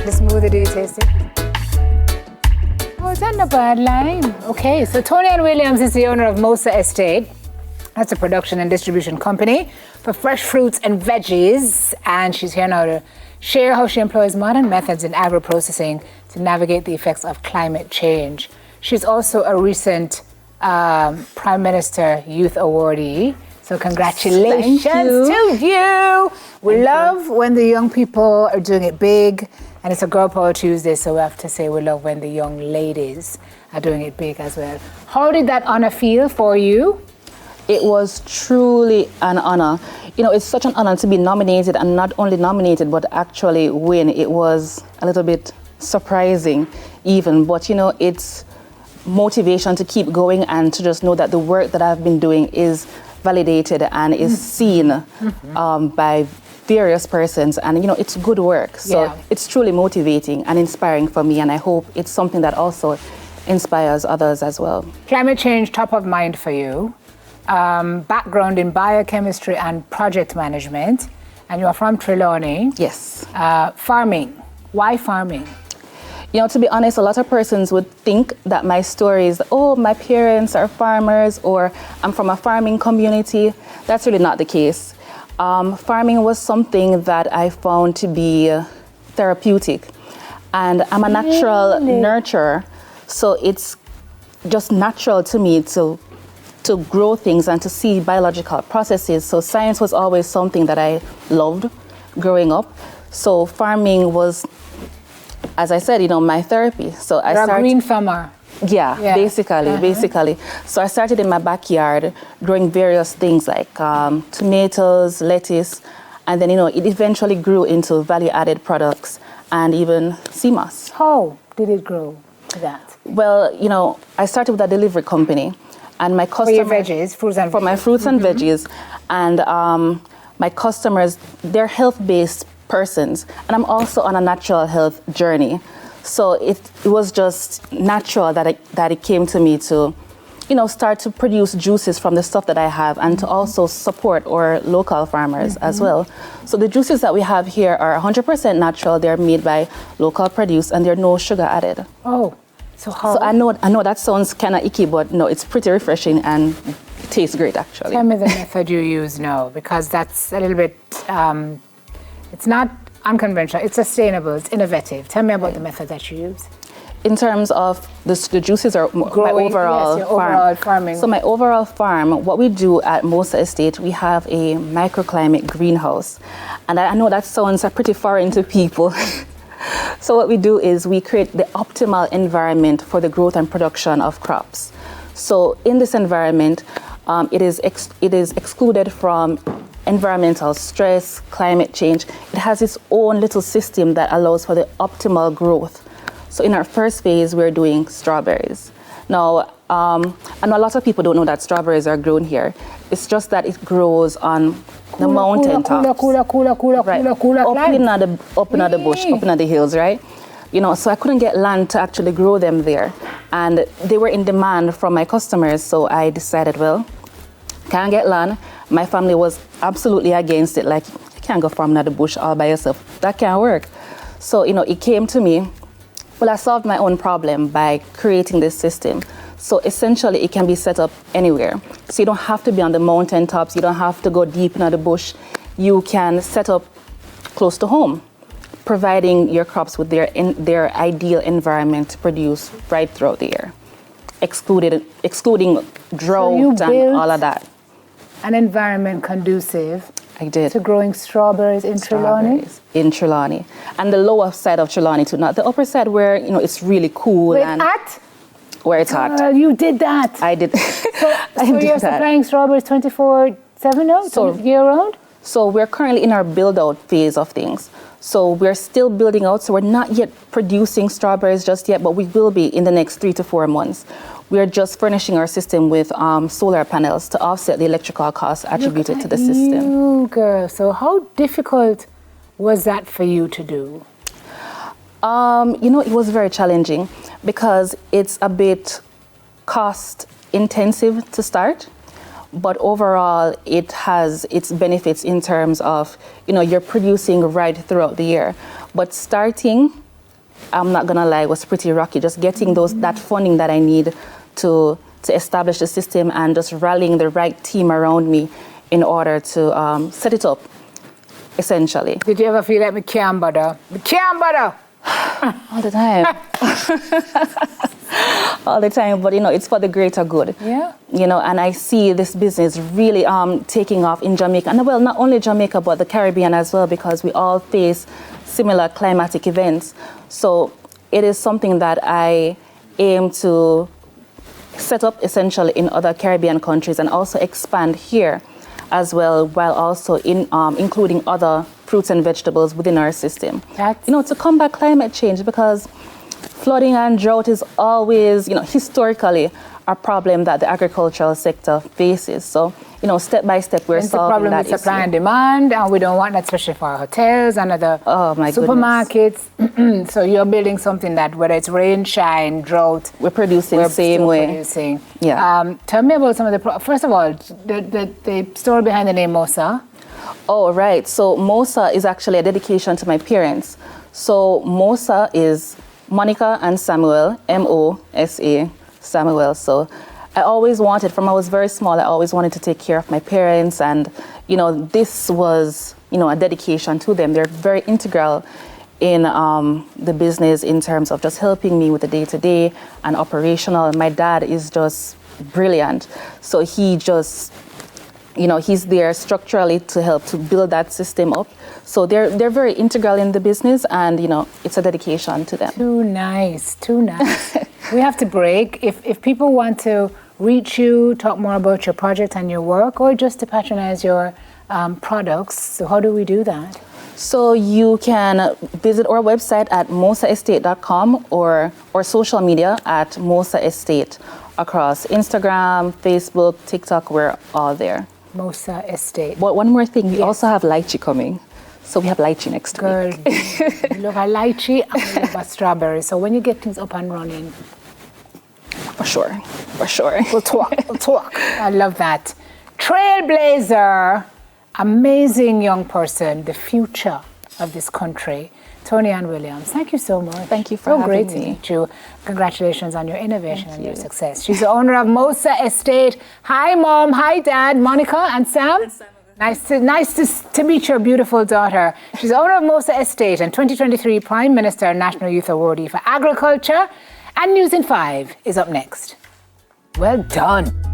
the smoothie. Do you taste it? Oh, it's not a bad lime. Okay, so Toni-Ann Williams is the owner of Mosa Estate. That's a production and distribution company for fresh fruits and veggies. And she's here now to share how she employs modern methods in agro-processing to navigate the effects of climate change. She's also a recent Prime Minister Youth Awardee. So congratulations to you. We love when the young people are doing it big. And it's a Girl Power Tuesday, so we have to say we love when the young ladies are doing it big as well. How did that honor feel for you? It was truly an honor. You know, it's such an honor to be nominated, and not only nominated, but actually win. It was a little bit surprising even, but you know, it's motivation to keep going and to just know that the work that I've been doing is validated and is seen by various persons, and you know, it's good work. So it's truly motivating and inspiring for me, and I hope it's something that also inspires others as well. Climate change top of mind for you. Background in biochemistry and project management, and you're from Trelawney. Yes. Farming. Why farming? You know, to be honest, a lot of persons would think that my story is, oh, my parents are farmers, or I'm from a farming community. That's really not the case. Farming was something that I found to be therapeutic, and I'm a natural nurturer, so it's just natural to me to grow things and to see biological processes. So science was always something that I loved growing up. So farming was, as I said, you know, my therapy. So I started. You're a green farmer. Yeah, basically. So I started in my backyard growing various things like tomatoes, lettuce, and then, you know, it eventually grew into value-added products and even sea moss. How did it grow to that? Well, you know, I started with a delivery company, and my customers... For your veggies, fruits and veggies. For my fruits and veggies. And my customers, they're health-based persons, and I'm also on a natural health journey. So it was just natural that it came to me to, you know, start to produce juices from the stuff that I have, and to also support our local farmers as well. So the juices that we have here are 100% natural. They're made by local produce, and there's no sugar added. Oh, so how? So I know that sounds kind of icky, but no, it's pretty refreshing and it tastes great actually. Tell me the method you use now, because that's a little bit, it's not unconventional, it's sustainable, it's innovative. Tell me about the method that you use. In terms of the juices or my overall farming. So my overall farm, what we do at Mosa Estate, we have a microclimate greenhouse. And I know that sounds pretty foreign to people. So what we do is we create the optimal environment for the growth and production of crops. So in this environment, it is excluded from environmental stress, climate change. It has its own little system that allows for the optimal growth. So in our first phase, we're doing strawberries. Now, I know a lot of people don't know that strawberries are grown here. It's just that it grows on the mountain tops. Up in the bush, up in the hills, right? You know, so I couldn't get land to actually grow them there. And they were in demand from my customers, so I decided, well, can't get land. My family was absolutely against it. Like, you can't go farm in the bush all by yourself. That can't work. So, you know, it came to me. Well, I solved my own problem by creating this system. So essentially, it can be set up anywhere. So you don't have to be on the mountain tops. You don't have to go deep into the bush. You can set up close to home, providing your crops with their ideal environment to produce right throughout the year, excluding drought and all of that. An environment conducive I did. to growing strawberries in Trelawney? In Trelawney. And the lower side of Trelawney too, not the upper side where, you know, it's really cool. Where it's hot. You did that. I did. So you're supplying strawberries 24/7 now, so year-round? So we're currently in our build-out phase of things. So we're still building out, so we're not yet producing strawberries just yet, but we will be in the next 3 to 4 months. We are just furnishing our system with solar panels to offset the electrical costs attributed to the system. You girl, so how difficult was that for you to do? You know, it was very challenging because it's a bit cost intensive to start, but overall it has its benefits in terms of, you know, you're producing right throughout the year. But starting I'm not gonna lie, was pretty rocky. Just getting that funding that I need to establish the system and just rallying the right team around me in order to set it up, essentially. Did you ever feel like me can't bother? Me can't bother! All the time. All the time, but it's for the greater good. Yeah. And I see this business really taking off in Jamaica. And well, not only Jamaica, but the Caribbean as well, because we all face similar climatic events. So it is something that I aim to set up essentially in other Caribbean countries and also expand here as well, while also including other fruits and vegetables within our system. To combat climate change, because flooding and drought is always, historically a problem that the agricultural sector faces. So, step by step, we're solving that issue. It's a problem with supply and demand, and we don't want that, especially for our hotels and other supermarkets. So you're building something that, whether it's rain, shine, drought, we're producing the same way. Producing. Yeah. Tell me about some of the, first of all, the story behind the name Mosa. Oh, right. So Mosa is actually a dedication to my parents. So Mosa is Monica and Samuel, M-O-S-A, Samuel. So I always wanted, from I was very small, I always wanted to take care of my parents. And, this was, a dedication to them. They're very integral in the business in terms of just helping me with the day-to-day and operational. My dad is just brilliant. So he just, he's there structurally to help to build that system up. So they're very integral in the business, and it's a dedication to them. Too nice. We have to break. If people want to reach you, talk more about your project and your work, or just to patronize your products, so how do we do that? So you can visit our website at mosaestate.com or social media at Mosa Estate across Instagram, Facebook, TikTok. We're all there. Mosa Estate. But one more thing, we also have lychee coming. So we have lychee next week. You love a lychee and we love a strawberry. So when you get things up and running. For sure. We'll talk. I love that. Trailblazer, amazing young person, the future of this country. Toni-Ann Williams, thank you so much. Thank you for having me. So great to meet you. Congratulations on your innovation and your success. She's the owner of Mosa Estate. Hi, Mom. Hi, Dad. Monica and Sam. Nice to meet your beautiful daughter. She's the owner of Mosa Estate and 2023 Prime Minister National Youth Awardee for Agriculture. And News in 5 is up next. Well done.